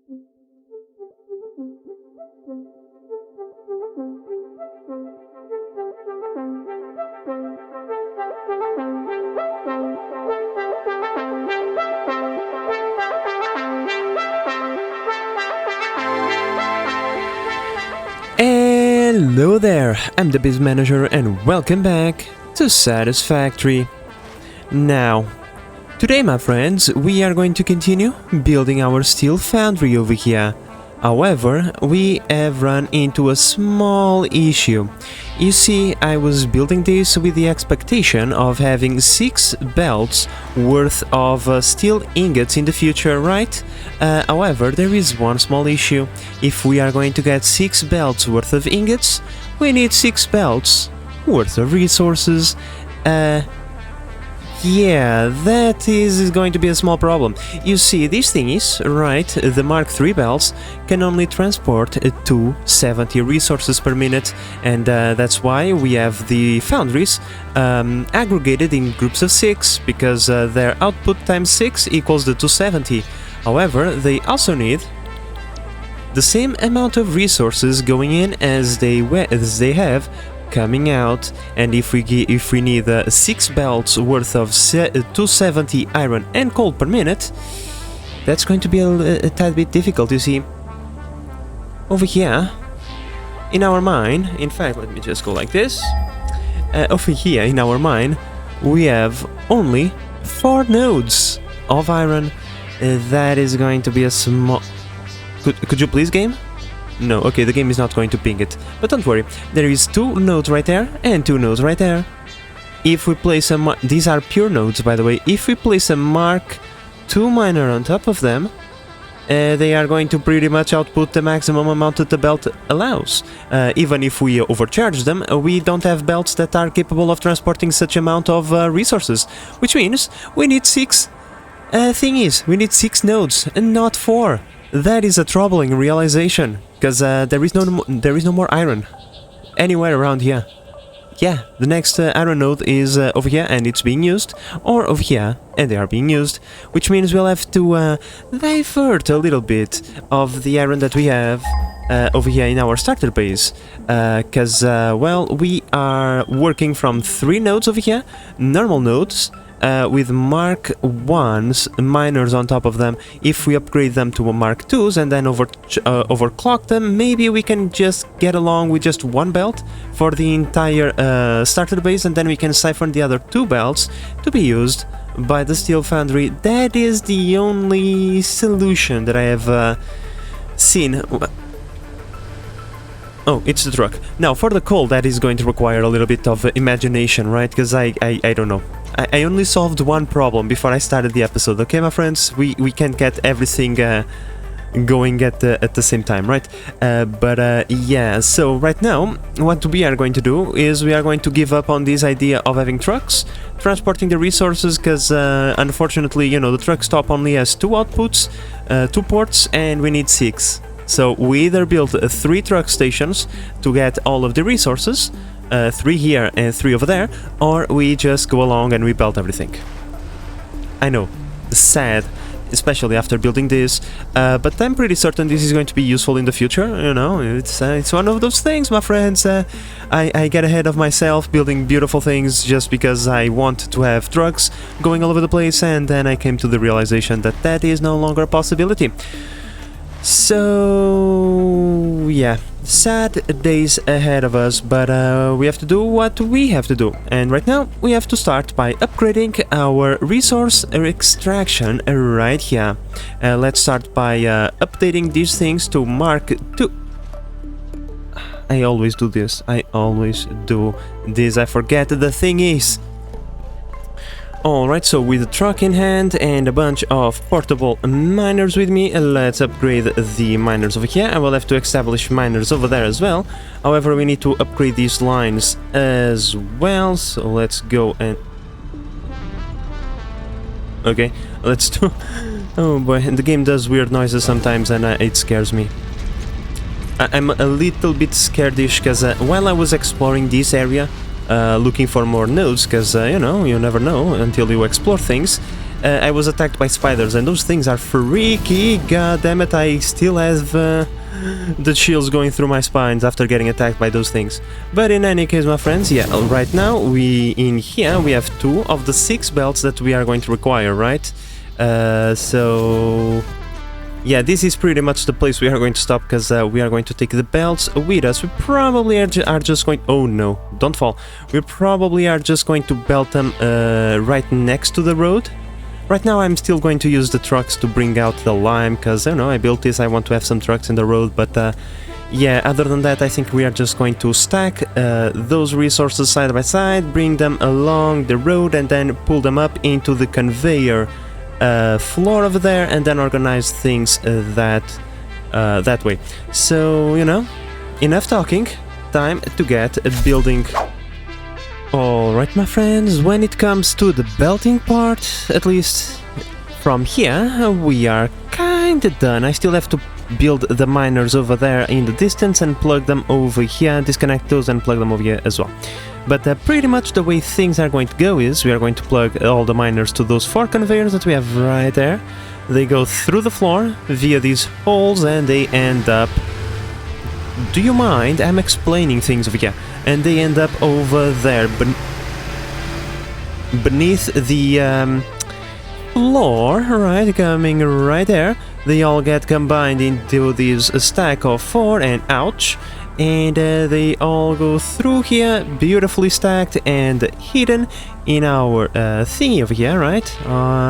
Hello there, I'm the Biz Manager and welcome back to Satisfactory. Now, today my friends, we are going to continue building our steel foundry over here. However, we have run into a small issue. You see, I was building this with the expectation of having 6 belts worth of steel ingots in the future, right? However, there is one small issue. If we are going to get 6 belts worth of ingots, we need 6 belts worth of resources. Yeah, that is going to be a small problem. You see, this thing is, right, the Mark III belts can only transport 270 resources per minute, and that's why we have the foundries aggregated in groups of 6, because their output times 6 equals the 270. However, they also need the same amount of resources going in as they have coming out, and if we need 6 belts worth of 270 iron and coal per minute, that's going to be a tad bit difficult. You see, over here in our mine, in fact, let me just go like this. Over here in our mine, we have only 4 nodes of iron. That is going to be a small... Could you please, game? No, okay, the game is not going to ping it. But don't worry, there is 2 nodes right there and 2 nodes right there. If we place a... These are pure nodes, by the way. If we place a Mark II miner on top of them, they are going to pretty much output the maximum amount that the belt allows. Even if we overcharge them, we don't have belts that are capable of transporting such amount of resources. Which means we need 6 thingies. We need 6 nodes and not 4. That is a troubling realization, because there is no more iron anywhere around here. Yeah, the next iron node is over here and it's being used, or over here and they are being used, which means we'll have to divert a little bit of the iron that we have over here in our starter base, because well, we are working from 3 nodes over here, normal nodes, with Mark 1's miners on top of them. If we upgrade them to a Mark 2's and then overclock them, maybe we can just get along with just 1 belt for the entire starter base, and then we can siphon the other 2 belts to be used by the steel foundry. That is the only solution that I have seen. Oh, it's the truck. Now, for the coal, that is going to require a little bit of imagination, right? Because I don't know. I only solved one problem before I started the episode, okay, my friends? We can't get everything going at the same time, right? Yeah, so right now, what we are going to do is we are going to give up on this idea of having trucks transporting the resources, because unfortunately, you know, the truck stop only has 2 outputs, 2 ports, and we need 6. So we either build 3 truck stations to get all of the resources, 3 here and 3 over there, or we just go along and we build everything. I know, sad, especially after building this, but I'm pretty certain this is going to be useful in the future, you know, it's one of those things, my friends. I get ahead of myself building beautiful things just because I want to have trucks going all over the place, and then I came to the realization that that is no longer a possibility. So yeah, sad days ahead of us, but we have to do what we have to do, and right now we have to start by upgrading our resource extraction right here. Let's start by updating these things to Mark II. I always do this, I forget the thing is. Alright, so with a truck in hand and a bunch of portable miners with me, let's upgrade the miners over here. I will have to establish miners over there as well. However, we need to upgrade these lines as well, so let's go and... Okay, let's do... Oh boy, the game does weird noises sometimes and it scares me. I'm a little bit scaredish, because while I was exploring this area, looking for more nodes, because, you know, you never know until you explore things, I was attacked by spiders, and those things are freaky. God damn it, I still have the chills going through my spines after getting attacked by those things. But in any case, my friends, yeah, right now in here we have 2 of the 6 belts that we are going to require, right? So yeah, this is pretty much the place we are going to stop, because we are going to take the belts with us. We probably are just going... Oh no, don't fall. We probably are just going to belt them right next to the road. Right now I'm still going to use the trucks to bring out the lime, because I don't know, I built this, I want to have some trucks in the road, but yeah, other than that I think we are just going to stack those resources side by side, bring them along the road, and then pull them up into the conveyor floor over there, and then organize things that way. So, you know, enough talking, time to get building. Alright, my friends, when it comes to the belting part, at least from here, we are kinda done. I still have to build the miners over there in the distance and plug them over here, disconnect those and plug them over here as well. But pretty much the way things are going to go is we are going to plug all the miners to those 4 conveyors that we have right there. They go through the floor via these holes and they end up... Do you mind? I'm explaining things over here. And they end up over there, beneath the floor, right, coming right there. They all get combined into this stack of 4, and ouch, and they all go through here, beautifully stacked and hidden in our thingy over here, right?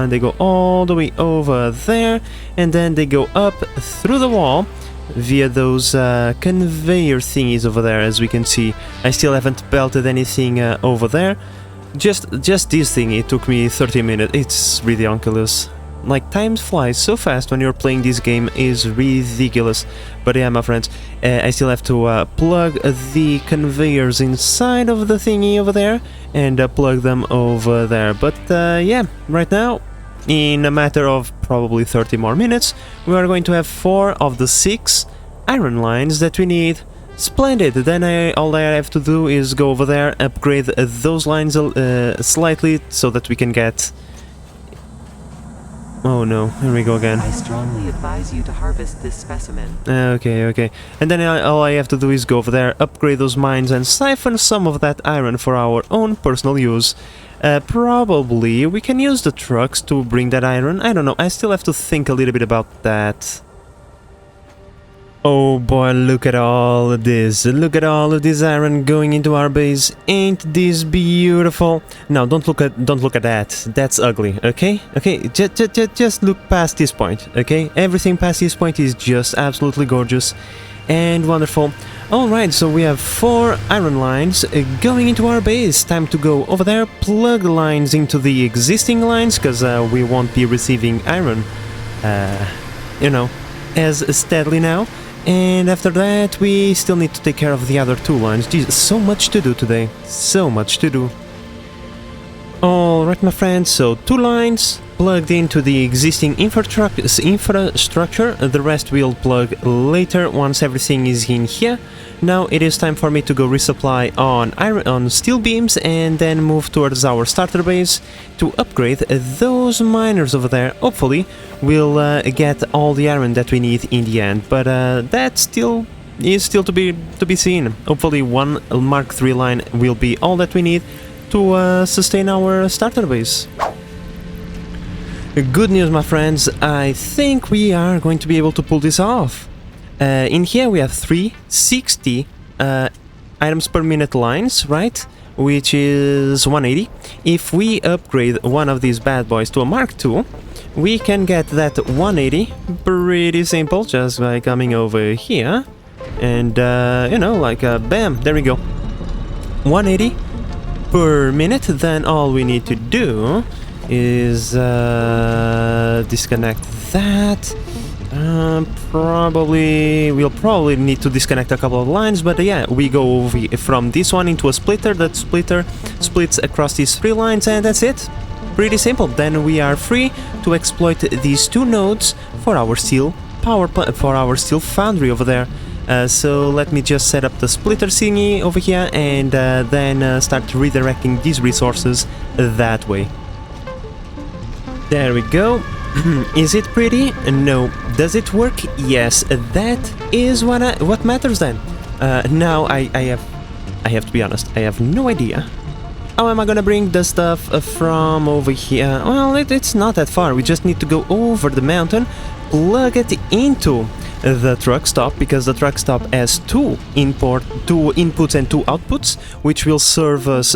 They go all the way over there, and then they go up through the wall via those conveyor thingies over there. As we can see, I still haven't belted anything over there. Just this thing, it took me 30 minutes. It's ridiculous. Like, time flies so fast when you're playing this game, is ridiculous. But yeah, my friends, I still have to plug the conveyors inside of the thingy over there and plug them over there. But yeah, right now, in a matter of probably 30 more minutes, we are going to have 4 of the 6 iron lines that we need. Splendid! Then all I have to do is go over there, upgrade those lines slightly so that we can get... Oh no, here we go again. I strongly advise you to harvest this specimen. Okay. And then all I have to do is go over there, upgrade those mines, and siphon some of that iron for our own personal use. Probably we can use the trucks to bring that iron. I don't know, I still have to think a little bit about that. Oh boy, look at all of this. Look at all of this iron going into our base. Ain't this beautiful? No, don't look at that. That's ugly, okay? Okay, just look past this point, okay? Everything past this point is just absolutely gorgeous and wonderful. Alright, so we have 4 iron lines going into our base. Time to go over there, plug lines into the existing lines, because we won't be receiving iron, you know, as steadily now. And after that, we still need to take care of the other 2 lines. Jesus, so much to do today. So much to do. Alright, my friends, so 2 lines plugged into the existing infrastructure. The rest we'll plug later once everything is in here. Now it is time for me to go resupply on steel beams and then move towards our starter base to upgrade those miners over there. Hopefully we'll get all the iron that we need in the end, but that is still to be seen. Hopefully one Mark III line will be all that we need to sustain our starter base. Good news, my friends, I think we are going to be able to pull this off. In here we have 360 items per minute lines, right? Which is 180. If we upgrade one of these bad boys to a Mark II, we can get that 180 pretty simple, just by coming over here and, you know, like, bam, there we go. 180 per minute. Then all we need to do is disconnect that. We'll probably need to disconnect a couple of lines, but yeah, we go over from this one into a splitter. That splitter splits across these 3 lines, and that's it. Pretty simple. Then we are free to exploit these 2 nodes for our steel power plant, for our steel foundry over there. So let me just set up the splitter thingy over here, and then start redirecting these resources that way. There we go. Is it pretty? No. Does it work? Yes. That is what matters then. Now I have to be honest. I have no idea. How am I gonna bring the stuff from over here? Well, it's not that far. We just need to go over the mountain, plug it into the truck stop, because the truck stop has two inputs and two outputs, which will serve us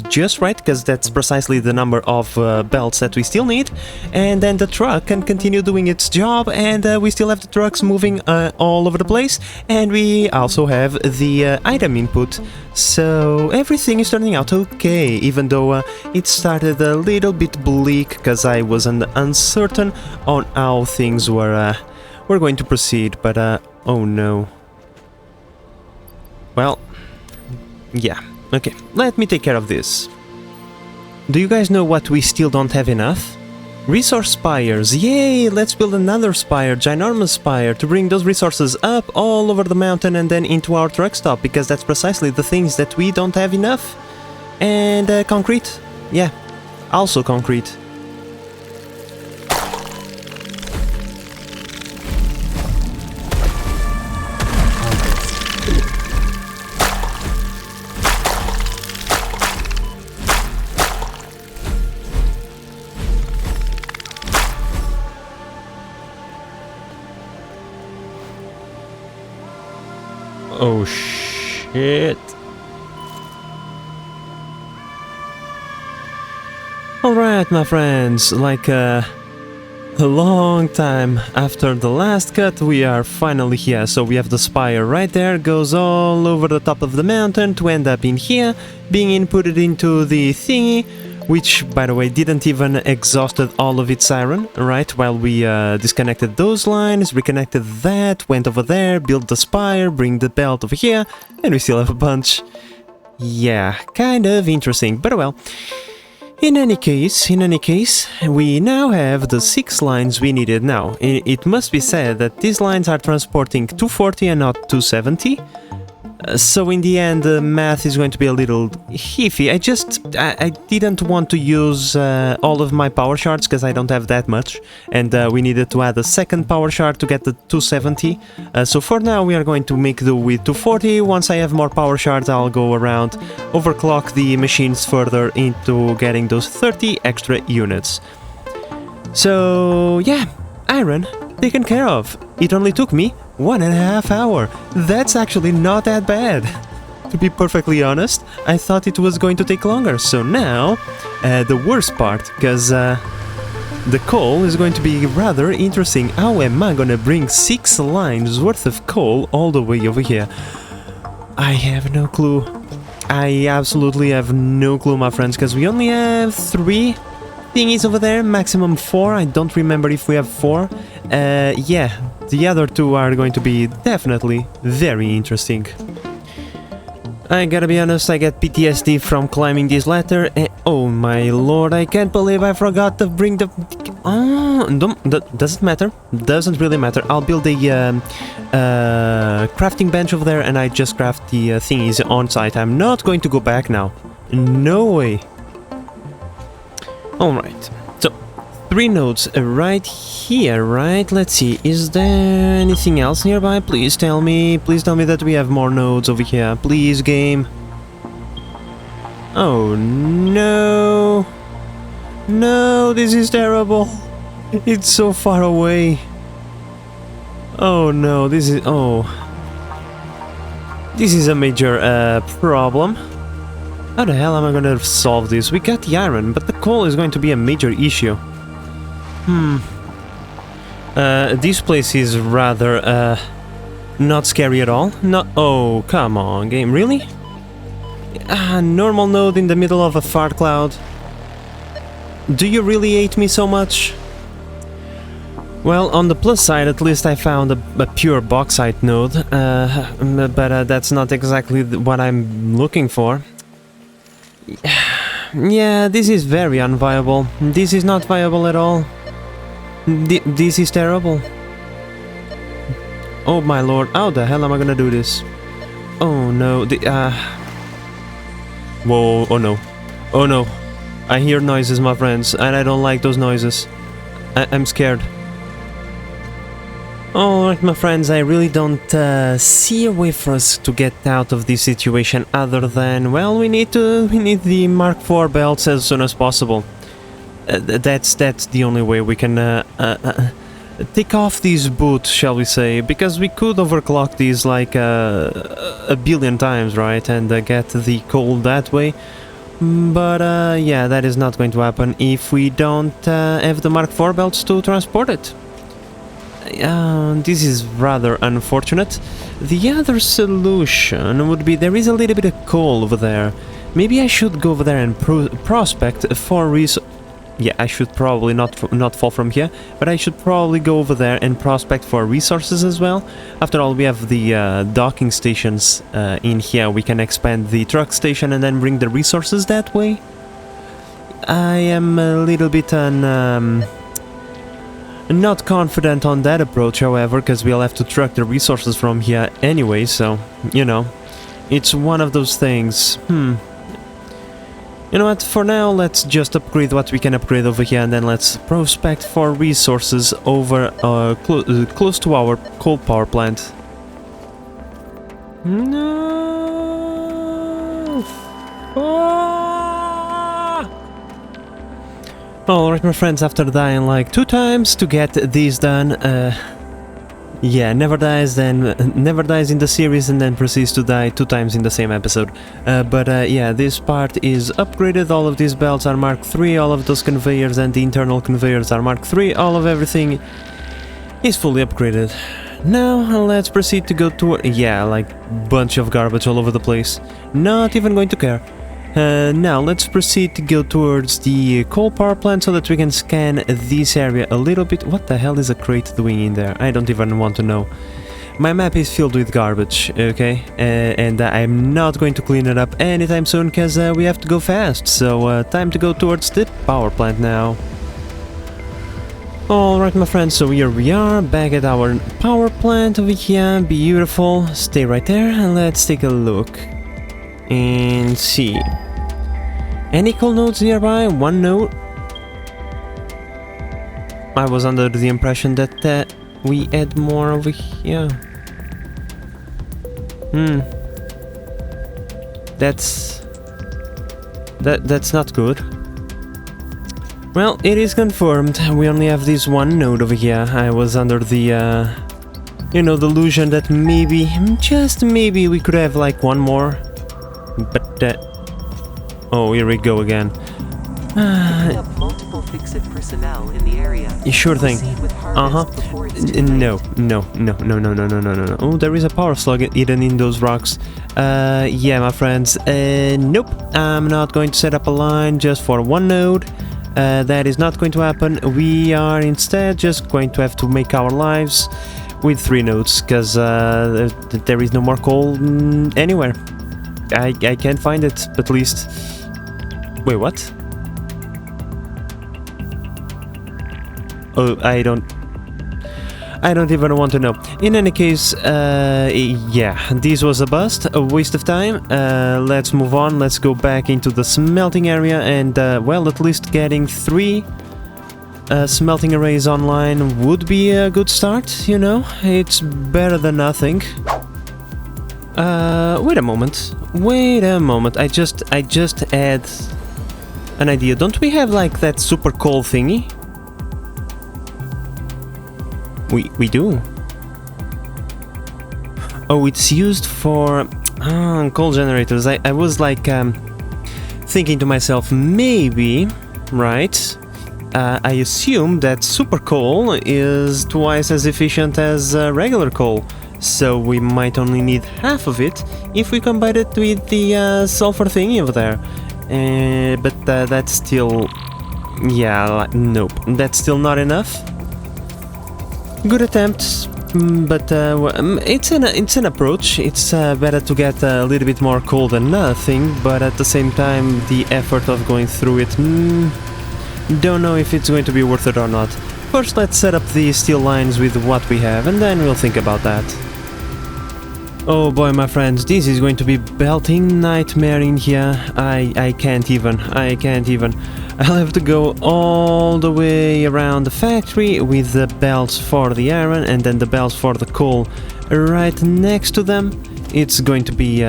just right, because that's precisely the number of belts that we still need. And then the truck can continue doing its job, and we still have the trucks moving all over the place, and we also have the item input. So everything is turning out okay, even though it started a little bit bleak, because I was uncertain on how things were going to proceed, but oh no. Well, yeah, okay, let me take care of this. Do you guys know what we still don't have enough? Resource spires. Yay, let's build another spire, ginormous spire, to bring those resources up all over the mountain and then into our truck stop, because that's precisely the things that we don't have enough. And concrete, yeah, also concrete. Oh shit. Alright, my friends, like a long time after the last cut, we are finally here. So we have the spire right there, goes all over the top of the mountain to end up in here, being inputted into the thingy, which, by the way, didn't even exhausted all of its iron, right? While we disconnected those lines, reconnected that, went over there, built the spire, bring the belt over here, and we still have a bunch. Yeah, kind of interesting, but well. In any case, we now have the 6 lines we needed now. It must be said that these lines are transporting 240 and not 270. So in the end, the math is going to be a little iffy. I didn't want to use all of my power shards, because I don't have that much, and we needed to add a second power shard to get the 270. So for now, we are going to make do with 240. Once I have more power shards, I'll go around, overclock the machines further into getting those 30 extra units. So yeah, iron taken care of. It only took me 1.5 hours. That's actually not that bad. To be perfectly honest, I thought it was going to take longer. So now, the worst part, because the coal is going to be rather interesting. How am I gonna bring 6 lines worth of coal all the way over here? I have no clue. I absolutely have no clue, my friends, because we only have 3 thingies over there, maximum 4. I don't remember if we have 4. Yeah, the other 2 are going to be definitely very interesting. I gotta be honest, I get PTSD from climbing this ladder, and oh my lord, I can't believe I forgot to bring the... doesn't matter, doesn't really matter. I'll build a crafting bench over there, and I just craft the thingies on site. I'm not going to go back now. No way. Alright, so 3 nodes right here, right? Let's see, is there anything else nearby? Please tell me that we have more nodes over here. Please, game. Oh no. No, this is terrible. It's so far away. Oh no, this is... oh. This is a major problem. How the hell am I gonna solve this? We got the iron, but the coal is going to be a major issue. This place is rather, not scary at all. No, oh, come on, game, really? Normal node in the middle of a fart cloud. Do you really hate me so much? Well, on the plus side, at least I found a pure bauxite node, but that's not exactly what I'm looking for. Yeah, this is very unviable. This is not viable at all. This is terrible. Oh my lord, how the hell am I gonna do this? Oh no, whoa, oh no. Oh no. I hear noises, my friends, and I don't like those noises. I'm scared. Alright, my friends, I really don't see a way for us to get out of this situation other than, well, we need the Mark IV belts as soon as possible. That's the only way we can take off these boots, shall we say, because we could overclock these like a billion times, right, and get the coal that way. But yeah, that is not going to happen if we don't have the Mark IV belts to transport it. This is rather unfortunate. The other solution would be there is a little bit of coal over there. Maybe I should go over there and prospect for yeah, I should probably not fall from here, but I should probably go over there and prospect for resources as well. After all, we have the docking stations in here. We can expand the truck station and then bring the resources that way. I am a little bit not confident on that approach, however, because we'll have to truck the resources from here anyway, so, you know, it's one of those things. You know what, for now, let's just upgrade what we can upgrade over here, and then let's prospect for resources over close to our coal power plant. No! Alright, my friends, after dying like 2 times to get this done, yeah, never dies in the series and then proceeds to die 2 times in the same episode. But yeah, this part is upgraded. All of these belts are Mark III, all of those conveyors and the internal conveyors are Mark III, all of everything is fully upgraded. Now let's proceed to go to, yeah, like bunch of garbage all over the place. Not even going to care. Now let's proceed to go towards the coal power plant so that we can scan this area a little bit. What the hell is a crate doing in there? I don't even want to know. My map is filled with garbage, okay? And I'm not going to clean it up anytime soon because we have to go fast. So time to go towards the power plant now. Alright, my friends, so here we are, back at our power plant over here. Beautiful. Stay right there and let's take a look and see. Any coal nodes nearby? 1 node? I was under the impression that we had more over here. That's not good. Well, it is confirmed. We only have this 1 node over here. I was under the you know, the illusion that maybe, just maybe, we could have like 1 more. But oh, here we go again. Multiple fix-it personnel in the area. Sure thing. No. Oh, there is a power slug hidden in those rocks. Yeah, my friends. Nope. I'm not going to set up a line just for 1 node. That is not going to happen. We are instead just going to have to make our lives with 3 nodes, because there is no more coal anywhere. I can't find it, at least. Wait, what? Oh, I don't even want to know. In any case, yeah, this was a bust, a waste of time. Let's move on, let's go back into the smelting area and, well, at least getting 3 smelting arrays online would be a good start, you know? It's better than nothing. Wait a moment. I just had an idea. Don't we have like that super coal thingy? We do. Oh, it's used for coal generators. I was like thinking to myself, maybe, right? I assume that super coal is twice as efficient as regular coal. So we might only need half of it if we combine it with the sulfur thingy over there. But that's still... yeah, nope. That's still not enough. Good attempt, but it's an approach. It's better to get a little bit more coal than nothing, but at the same time, the effort of going through it, don't know if it's going to be worth it or not. First, let's set up the steel lines with what we have, and then we'll think about that. Oh boy, my friends, this is going to be belting nightmare in here. I can't even. I'll have to go all the way around the factory with the belts for the iron and then the belts for the coal right next to them. It's going to be,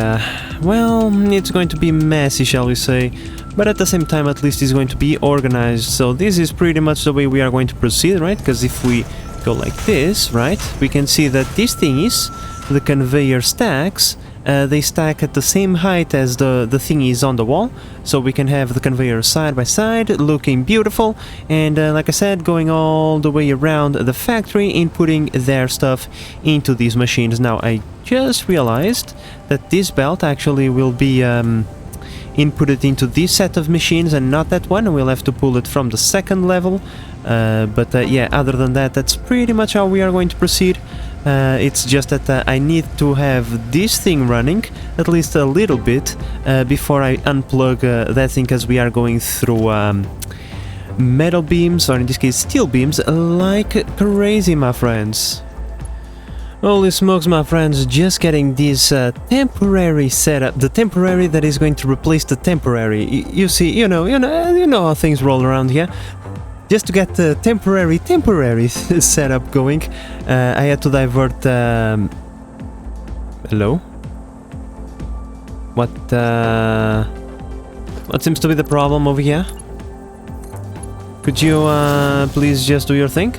well, it's going to be messy, shall we say, but at the same time at least it's going to be organized. So this is pretty much the way we are going to proceed, right? Because if we go like this, right, we can see that these thingies, the conveyor stacks, they stack at the same height as the thingies on the wall, so we can have the conveyor side by side, looking beautiful, and like I said, going all the way around the factory, inputting their stuff into these machines. Now, I just realized that this belt actually will be inputted into this set of machines and not that one. We'll have to pull it from the second level, but yeah, other than that, that's pretty much how we are going to proceed. It's just that I need to have this thing running at least a little bit before I unplug that thing, because we are going through metal beams, or in this case steel beams, like crazy, my friends. Holy smokes, my friends, just getting this temporary setup, the temporary that is going to replace the temporary. You see, you know how things roll around here. Just to get the temporary setup going, I had to divert. Hello? What seems to be the problem over here? Could you please just do your thing?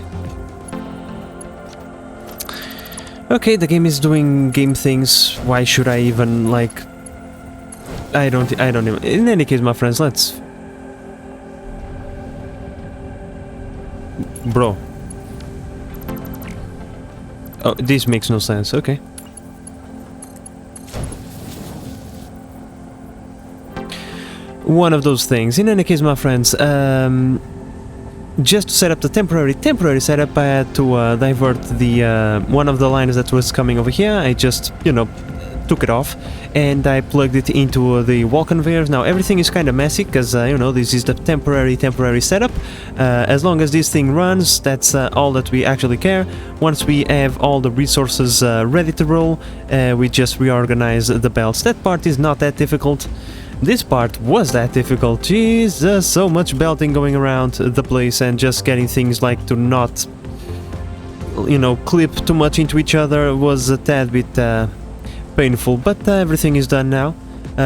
Okay, the game is doing game things. Why should I even, like... I don't even... In any case, my friends, let's... Bro. Oh, this makes no sense, okay. One of those things. In any case, my friends, just to set up the temporary setup, I had to divert the one of the lines that was coming over here. I just, took it off and I plugged it into the wall conveyors. Now everything is kind of messy because this is the temporary setup. As long as this thing runs, that's all that we actually care. Once we have all the resources ready to roll, we just reorganize the belts. That part is not that difficult. This part was that difficult. Jesus, so much belting going around the place and just getting things like to not, clip too much into each other was a tad bit painful, but everything is done now.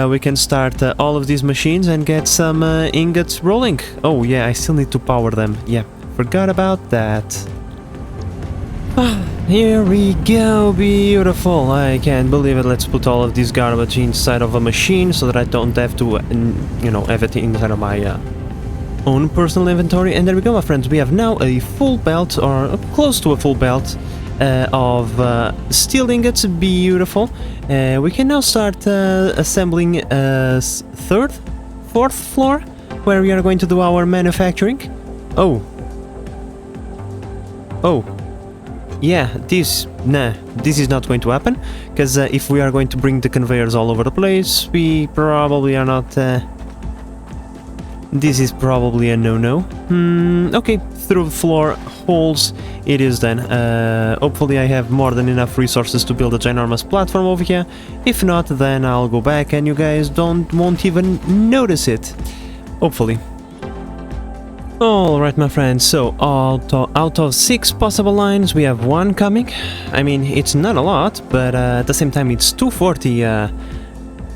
We can start all of these machines and get some ingots rolling. Oh yeah, I still need to power them. Yeah, forgot about that. Here we go, beautiful. I can't believe it. Let's put all of this garbage inside of a machine so that I don't have to, have it inside of my own personal inventory. And there we go, my friends. We have now a full belt, or close to a full belt, of steel ingots. Beautiful. We can now start assembling a fourth floor, where we are going to do our manufacturing. Oh. Yeah, this is not going to happen, because if we are going to bring the conveyors all over the place, we probably are not... this is probably a no-no. Okay, through floor holes it is then. Hopefully I have more than enough resources to build a ginormous platform over here. If not, then I'll go back and you guys won't even notice it. Hopefully. Alright, my friends, so out of 6 possible lines, we have 1 coming. I mean, it's not a lot, but at the same time it's 240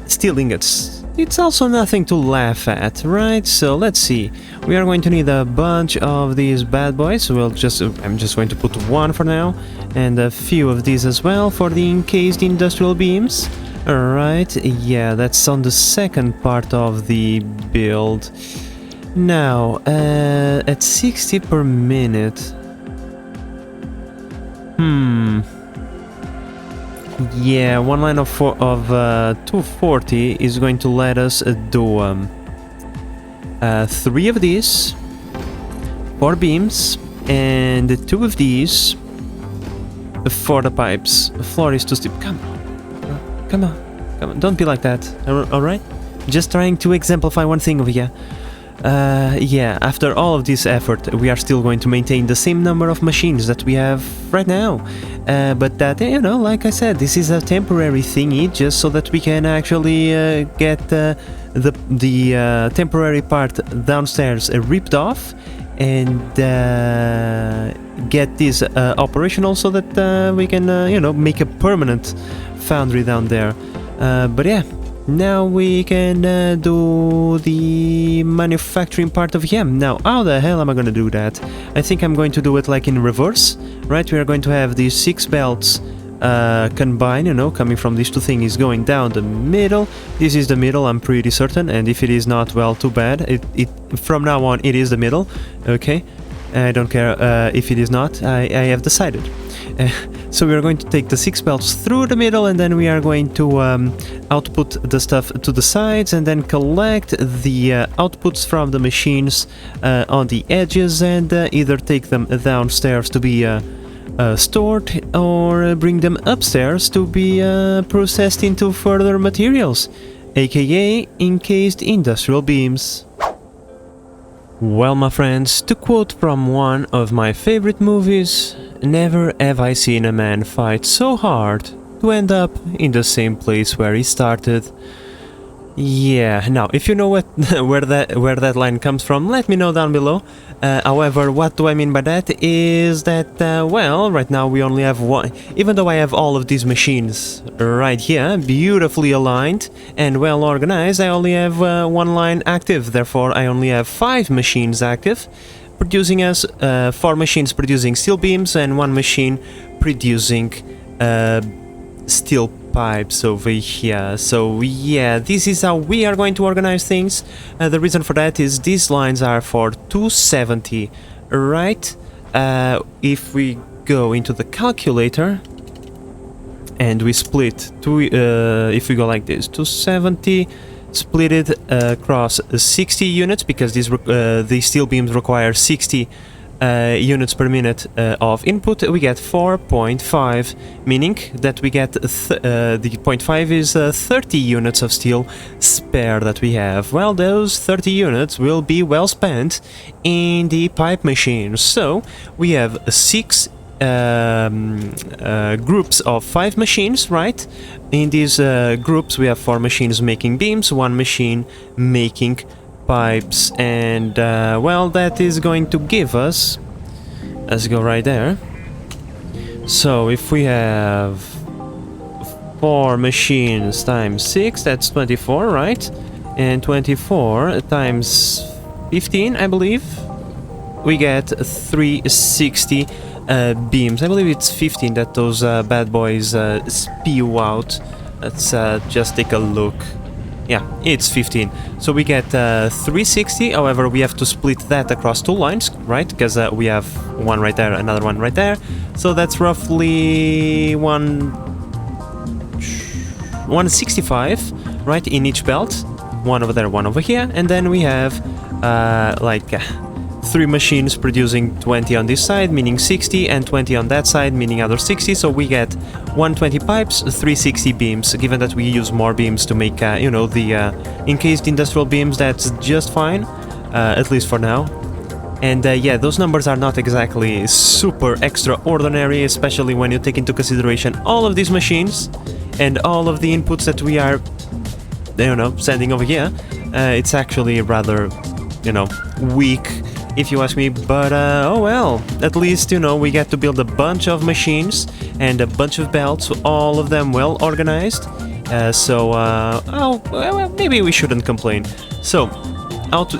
steel ingots. It's also nothing to laugh at, right? So let's see. We are going to need a bunch of these bad boys. I'm just going to put 1 for now, and a few of these as well for the encased industrial beams. Alright, yeah, that's on the second part of the build. Now, at 60 per minute... Yeah, one line of 240 is going to let us do 3 of these, 4 beams, and 2 of these for the pipes. The floor is too steep. Come on, don't be like that, alright? Just trying to exemplify one thing over here. Yeah, after all of this effort, we are still going to maintain the same number of machines that we have right now. but that, you know, like I said, this is a temporary thingy, just so that we can actually get the temporary part downstairs ripped off and get this operational, so that we can, you know, make a permanent foundry down there. But yeah, now we can do the manufacturing part of yam. Now, how the hell am I gonna do that? I think I'm going to do it like in reverse, right? We are going to have these 6 belts combine, you know, coming from these two things going down the middle. This is the middle, I'm pretty certain, and if it is not, well, too bad. It from now on it is the middle, okay? I don't care if it is not, I have decided. So we are going to take the 6 belts through the middle, and then we are going to output the stuff to the sides, and then collect the outputs from the machines on the edges, and either take them downstairs to be stored, or bring them upstairs to be processed into further materials, aka encased industrial beams. Well, my friends, to quote from one of my favorite movies, never have I seen a man fight so hard to end up in the same place where he started. Yeah, now, if you know where that line comes from, let me know down below. However, what do I mean by that is that, well, right now we only have one. Even though I have all of these machines right here, beautifully aligned and well organized, I only have one line active. Therefore, I only have 5 machines active, producing us 4 machines producing steel beams and 1 machine producing steel pipes over here. So yeah, this is how we are going to organize things. The reason for that is these lines are for 270, right? If we go into the calculator and we split if we go like this, 270 split it across 60 units, because these steel beams require 60 units per minute of input, we get 4.5, meaning that we get the 0.5 is 30 units of steel spare that we have. Well, those 30 units will be well spent in the pipe machines. So we have 6 groups of 5 machines, right? In these groups we have 4 machines making beams, 1 machine making pipes, and well, that is going to give us, let's go right there. So if we have 4 machines times 6, that's 24, right? And 24 times 15, I believe, we get 360 beams. I believe it's 15 that those bad boys spew out. Let's just take a look. Yeah, it's 15. So we get 360, however we have to split that across 2 lines, right? Because we have one right there, another one right there. So that's roughly 165, right, in each belt. One over there, one over here. And then we have like 3 machines producing 20 on this side, meaning 60, and 20 on that side, meaning other 60. So we get 120 pipes, 360 beams. Given that we use more beams to make, you know, the encased industrial beams, that's just fine, at least for now. And yeah, those numbers are not exactly super extraordinary, especially when you take into consideration all of these machines and all of the inputs that we are, you know, sending over here. It's actually rather, you know, weak, if you ask me, but oh well, at least, you know, we get to build a bunch of machines and a bunch of belts, all of them well organized, so oh, well, maybe we shouldn't complain. So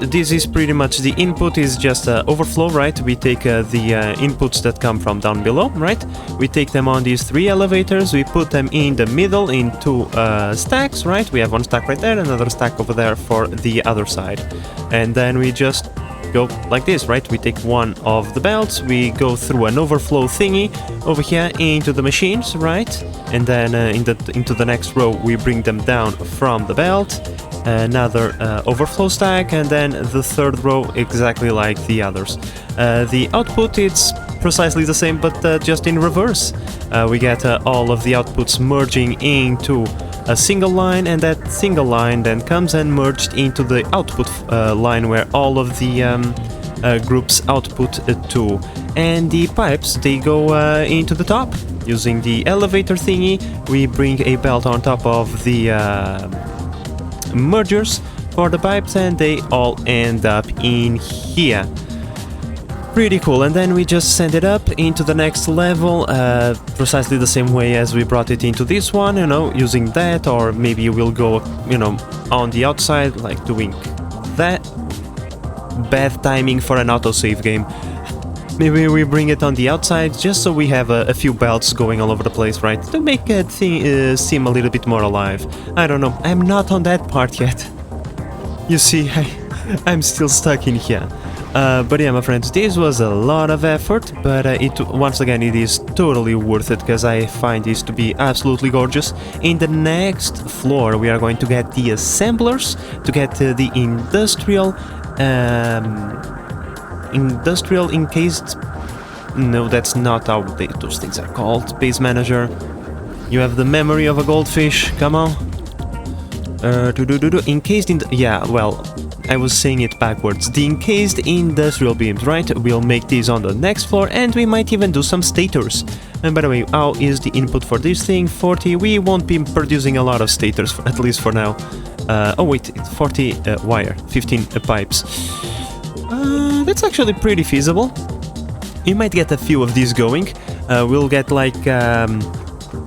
this is pretty much the input is just overflow, right? We take the inputs that come from down below, right? We take them on these 3 elevators, we put them in the middle in 2 stacks, right? We have 1 stack right there, another stack over there for the other side, and then we just go like this, right? We take one of the belts, we go through an overflow thingy over here into the machines, right? And then into the next row we bring them down from the belt, another overflow stack, and then the 3rd row exactly like the others. The output, it's precisely the same, but just in reverse. We get all of the outputs merging into a single line, and that single line then comes and merged into the output line where all of the groups output to. And the pipes, they go into the top, Using the elevator thingy, we bring a belt on top of the mergers for the pipes, and they all end up in here. Pretty cool. And then we just send it up into the next level, precisely the same way as we brought it into this one, you know, using that, or maybe we'll go, you know, on the outside, like doing that. Bad timing for an autosave game. Maybe we bring it on the outside, just so we have a few belts going all over the place, right? To make it seem a little bit more alive. I don't know, I'm not on that part yet. You see, I'm still stuck in here. But yeah, my friends, this was a lot of effort, but once again, it is totally worth it, because I find this to be absolutely gorgeous. In the next floor, we are going to get the assemblers, to get the industrial encased... No, that's not how those things are called. Base manager. You have the memory of a goldfish, come on. Encased in... Yeah, well, I was saying it backwards. The encased industrial beams, right? We'll make these on the next floor, and we might even do some stators. And by the way, how is the input for this thing? 40. We won't be producing a lot of stators, at least for now. Oh wait, 40 wire, 15 pipes. That's actually pretty feasible. You might get a few of these going. We'll get like...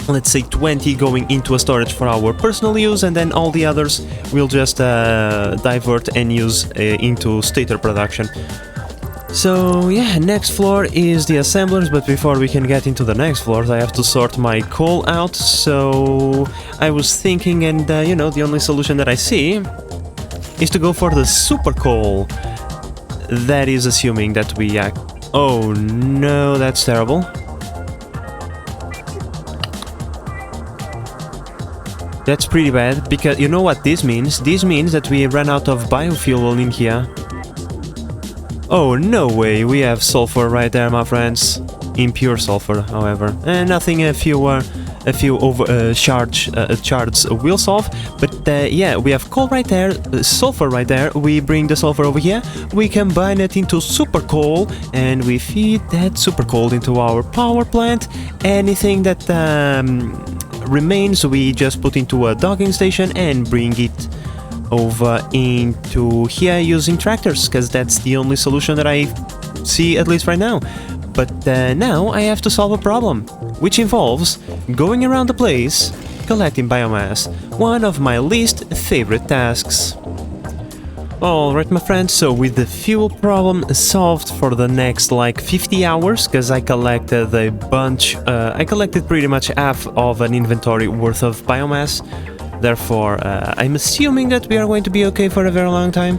let's say 20 going into a storage for our personal use, and then all the others we'll just divert and use into stator production. So yeah, next floor is the assemblers, but before we can get into the next floors, I have to sort my coal out. So I was thinking, and you know, the only solution that I see is to go for the super coal. That is assuming that we... oh no, that's terrible. That's pretty bad, because you know what this means? This means that we ran out of biofuel in here. Oh, no way, we have sulfur right there, my friends. Impure sulfur, however. And nothing a few shards will solve. But yeah, we have coal right there, sulfur right there. We bring the sulfur over here, we combine it into super coal, and we feed that super coal into our power plant. Anything that... remains, we just put into a docking station and bring it over into here using tractors, because that's the only solution that I see, at least right now. But now I have to solve a problem, which involves going around the place collecting biomass, one of my least favorite tasks. Alright, my friends, so with the fuel problem solved for the next like 50 hours, because I collected a bunch, I collected pretty much half of an inventory worth of biomass. Therefore, I'm assuming that we are going to be okay for a very long time.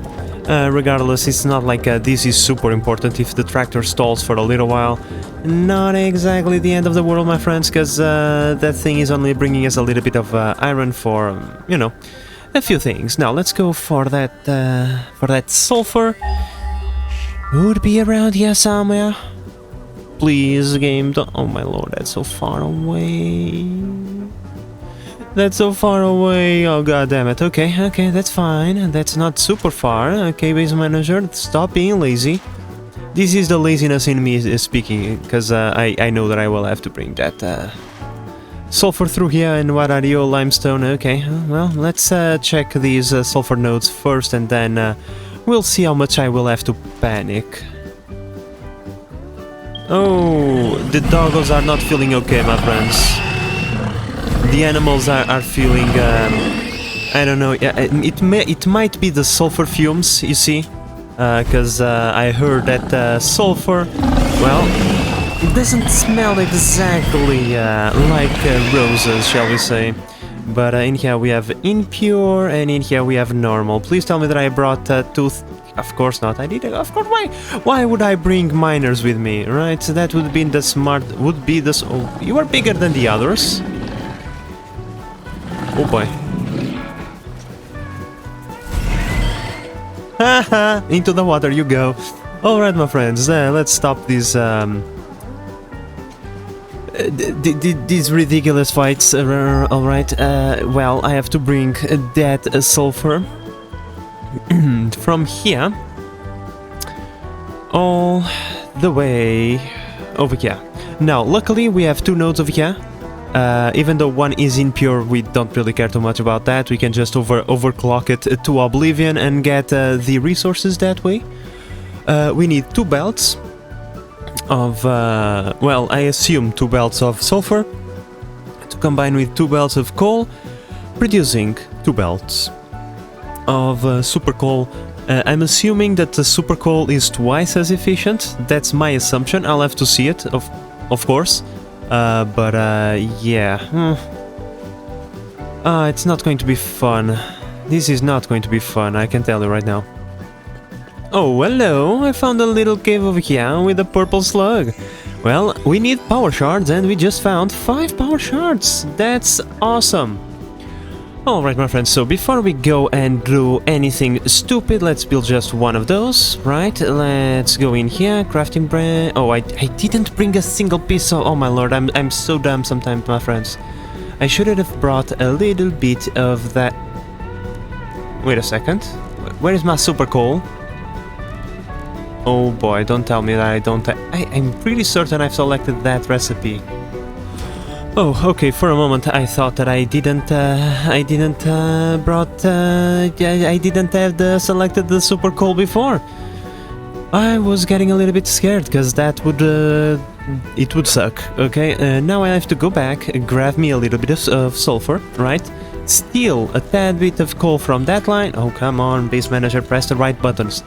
Regardless, it's not like this is super important if the tractor stalls for a little while. Not exactly the end of the world, my friends, because that thing is only bringing us a little bit of iron for, you know, a few things. Now let's go for that sulfur. Would be around here somewhere. Please, game, don't... Oh my lord, that's so far away. That's so far away. Oh god damn it. Okay, okay, that's fine. That's not super far. Okay, base manager, stop being lazy. This is the laziness in me speaking, because I know that I will have to bring that sulfur through here. And what are you, limestone? Okay, well, let's check these sulfur nodes first, and then we'll see how much I will have to panic. Oh, the doggos are not feeling okay, my friends. The animals are feeling, I don't know, it might be the sulfur fumes, you see, because I heard that sulfur, well, it doesn't smell exactly like roses, shall we say. But in here we have impure, and in here we have normal. Please tell me that I brought tooth. Of course not. I did. Of course. Why would I bring miners with me? Right. So that would be the smart. Would be the. Oh, you are bigger than the others. Oh boy. Haha! Into the water you go. All right, my friends. Let's stop these. These ridiculous fights. Alright, well, I have to bring that sulfur from here all the way over here. Now, luckily, we have 2 nodes over here. Even though one is impure, we don't really care too much about that. We can just overclock it to oblivion and get the resources that way. We need 2 belts of, well, I assume 2 belts of sulfur to combine with 2 belts of coal, producing 2 belts of super coal. I'm assuming that the super coal is twice as efficient. That's my assumption. I'll have to see it, of course. But yeah. It's not going to be fun. This is not going to be fun, I can tell you right now. Oh, hello! I found a little cave over here with a purple slug. Well, we need power shards and we just found 5 power shards. That's awesome! Alright, my friends, so before we go and do anything stupid, let's build just one of those, right? Let's go in here, crafting brand. Oh, I didn't bring a single piece of... Oh my lord, I'm so dumb sometimes, my friends. I should have brought a little bit of that... Wait a second. Where is my super coal? Oh boy, don't tell me that I don't... I'm pretty certain I've selected that recipe. Oh, okay, for a moment I thought that I didn't have selected the super coal before. I was getting a little bit scared, because that would, it would suck, okay? Now I have to go back, grab me a little bit of sulfur, right? Steal a tad bit of coal from that line. Oh, come on, base manager, press the right buttons.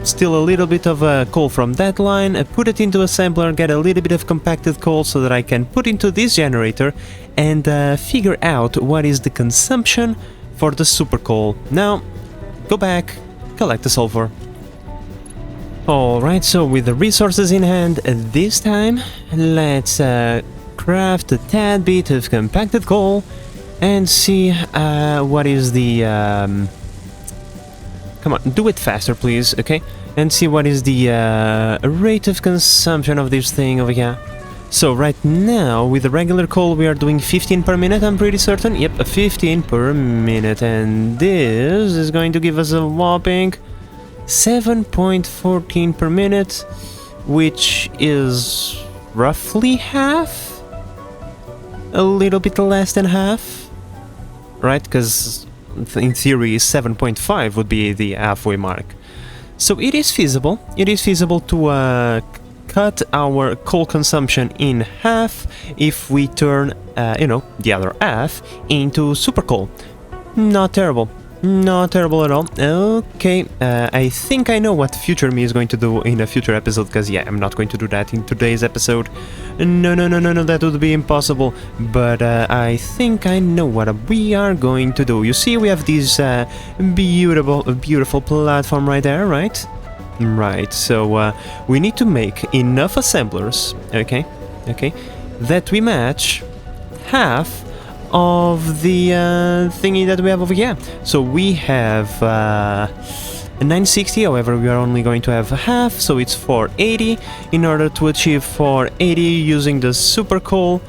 Steal a little bit of coal from that line, put it into assembler, get a little bit of compacted coal so that I can put into this generator and figure out what is the consumption for the super coal. Now, go back, collect the sulfur. Alright, so with the resources in hand, this time, let's craft a tad bit of compacted coal and see what is the... Come on, do it faster, please, okay? And see what is the rate of consumption of this thing over here. So right now, with the regular coal, we are doing 15 per minute, I'm pretty certain. Yep, 15 per minute. And this is going to give us a whopping 7.14 per minute, which is roughly half? A little bit less than half? Right, because... in theory 7.5 would be the halfway mark. So it is feasible to cut our coal consumption in half if we turn, you know, the other half into super coal. Not terrible. Not terrible at all. Okay, I think I know what future me is going to do in a future episode, because yeah, I'm not going to do that in today's episode. No, that would be impossible. But I think I know what we are going to do. You see, we have this beautiful platform right there, right? Right, so we need to make enough assemblers, okay, that we match half of the thingy that we have over here. So we have 960, however we are only going to have half, so it's 480. In order to achieve 480 using the super coal,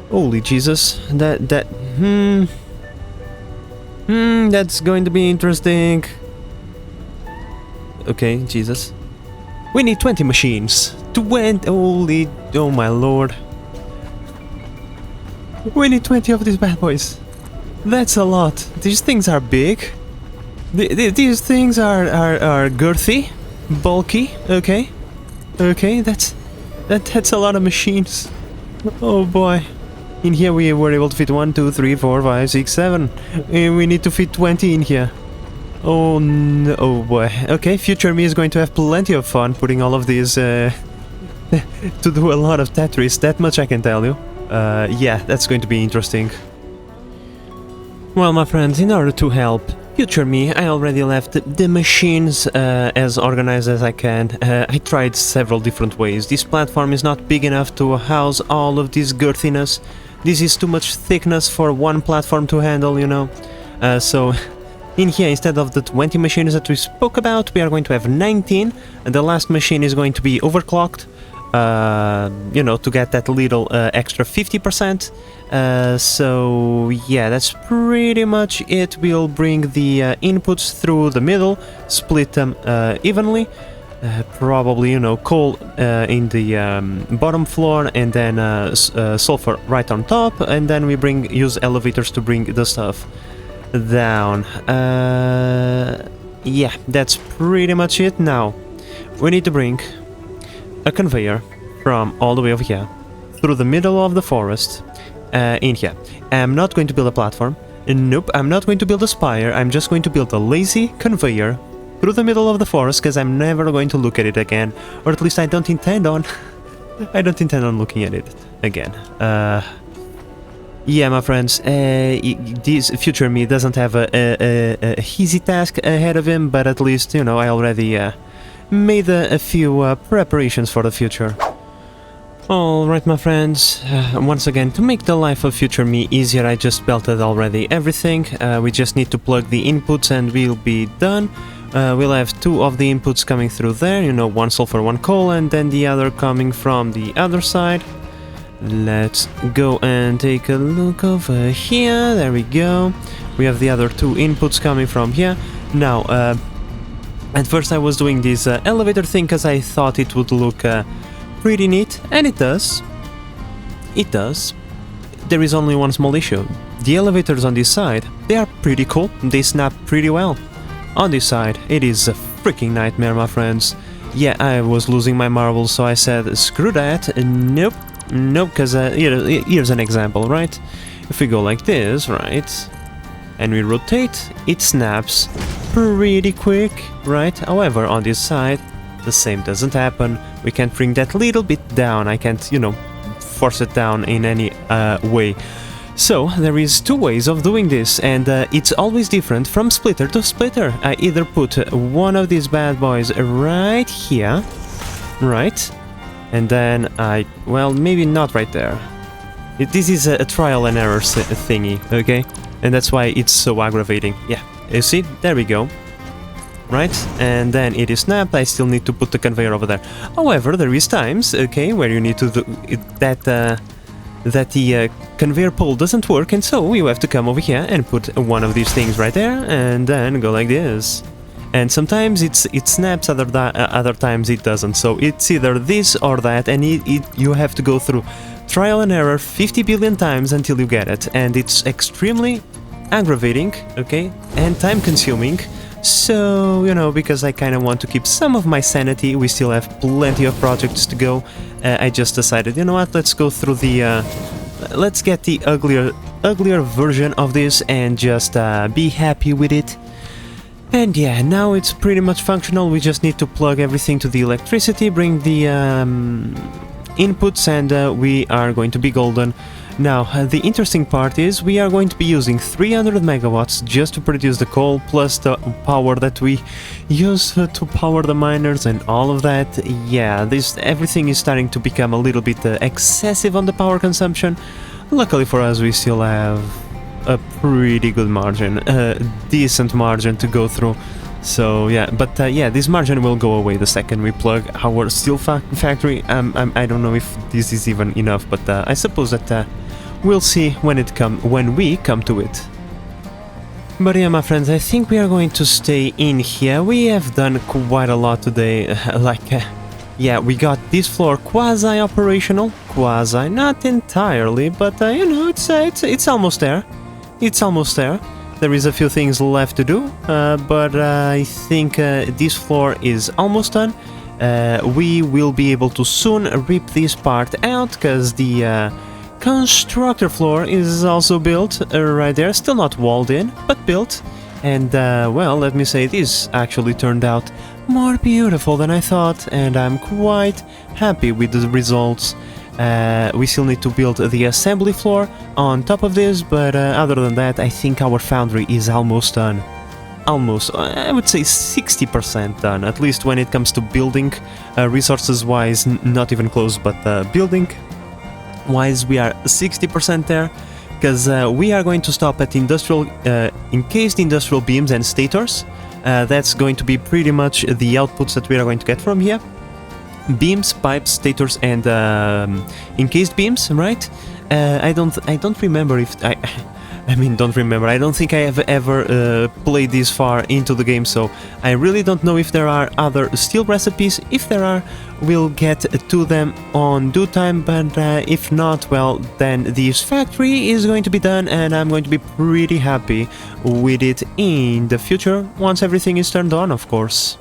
holy Jesus, that's going to be interesting. Okay, Jesus, we need 20 machines. 20, holy, oh my lord. We need 20 of these bad boys. That's a lot. These things are big. These things are girthy, bulky. Okay, that's a lot of machines. Oh boy. In here we were able to fit 1, 2, 3, 4, 5, 6, 7. We need to fit 20 in here. Oh no, oh boy. Okay, future me is going to have plenty of fun putting all of these to do a lot of Tetris. That much I can tell you. Yeah, that's going to be interesting. Well, my friends, in order to help future me, I already left the machines as organized as I can. I tried several different ways. This platform is not big enough to house all of this girthiness. This is too much thickness for one platform to handle, you know. So, in here, instead of the 20 machines that we spoke about, we are going to have 19, and the last machine is going to be overclocked. You know, to get that little extra 50%. So yeah, that's pretty much it. We'll bring the inputs through the middle, split them evenly. probably, you know, coal in the bottom floor, and then sulfur right on top, and then we use elevators to bring the stuff down. Yeah, that's pretty much it. Now we need to bring a conveyor from all the way over here through the middle of the forest in here. I'm not going to build a platform. Nope, I'm not going to build a spire. I'm just going to build a lazy conveyor through the middle of the forest, because I'm never going to look at it again, or at least I don't intend on. I don't intend on looking at it again. Yeah, my friends, this future me doesn't have a easy task ahead of him, but at least, you know, I already made a few preparations for the future. Alright, my friends, once again, to make the life of future me easier, I just belted already everything. We just need to plug the inputs and we'll be done. We'll have two of the inputs coming through there, you know, one sulfur, one coal, and then the other coming from the other side. Let's go and take a look over here. There we go. We have the other two inputs coming from here. Now, at first I was doing this elevator thing because I thought it would look pretty neat, and it does. It does. There is only one small issue. The elevators on this side, they are pretty cool. They snap pretty well. On this side, it is a freaking nightmare, my friends. Yeah, I was losing my marbles, so I said, screw that. Nope. Nope, because here's an example, right? If we go like this, right, and we rotate, it snaps pretty quick, right? However, on this side, the same doesn't happen. We can't bring that little bit down. I can't, you know, force it down in any way. So, there is two ways of doing this, and it's always different from splitter to splitter. I either put one of these bad boys right here, right? And then well, maybe not right there. This is a trial and error thingy, okay? And that's why it's so aggravating. Yeah, you see? There we go. Right? And then it is snapped. I still need to put the conveyor over there. However, there is times, okay, where you need to do that the conveyor pole doesn't work, and so you have to come over here and put one of these things right there, and then go like this. And sometimes it snaps, other times it doesn't. So it's either this or that, and you have to go through trial and error 50 billion times until you get it, and it's extremely aggravating, okay, and time consuming. So, you know, because I kind of want to keep some of my sanity, we still have plenty of projects to go. I just decided, you know what, let's go through the let's get the uglier version of this and just be happy with it. And yeah, now it's pretty much functional. We just need to plug everything to the electricity, bring the inputs, and we are going to be golden. Now, the interesting part is we are going to be using 300 megawatts just to produce the coal, plus the power that we use to power the miners and all of that. Yeah, everything is starting to become a little bit excessive on the power consumption. Luckily for us, we still have a pretty good margin, a decent margin to go through. So yeah, but yeah, this margin will go away the second we plug our steel factory. I don't know if this is even enough, but I suppose that we'll see when we come to it. But yeah, my friends, I think we are going to stay in here. We have done quite a lot today. Yeah, we got this floor quasi-operational, not entirely, but you know, it's almost there. It's almost there. There is a few things left to do, but I think this floor is almost done. We will be able to soon rip this part out, because the constructor floor is also built right there. Still not walled in, but built. And well, let me say, this actually turned out more beautiful than I thought, and I'm quite happy with the results. We still need to build the assembly floor on top of this, but other than that, I think our foundry is almost done. Almost, I would say 60% done, at least when it comes to building. Resources-wise, not even close, but building-wise, we are 60% there, because we are going to stop at encased industrial beams and stators. That's going to be pretty much the outputs that we are going to get from here. Beams, pipes, stators, and encased beams, right? I don't remember if I mean, don't remember. I don't think I have ever played this far into the game, so I really don't know if there are other steel recipes. If there are, we'll get to them on due time, but if not, well, then this factory is going to be done, and I'm going to be pretty happy with it in the future, once everything is turned on, of course.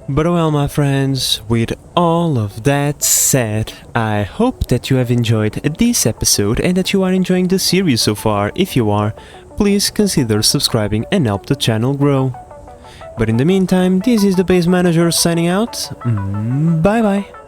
But well, my friends, with all of that said, I hope that you have enjoyed this episode and that you are enjoying the series so far. If you are, please consider subscribing and help the channel grow. But in the meantime, this is the Base Manager signing out. Bye bye.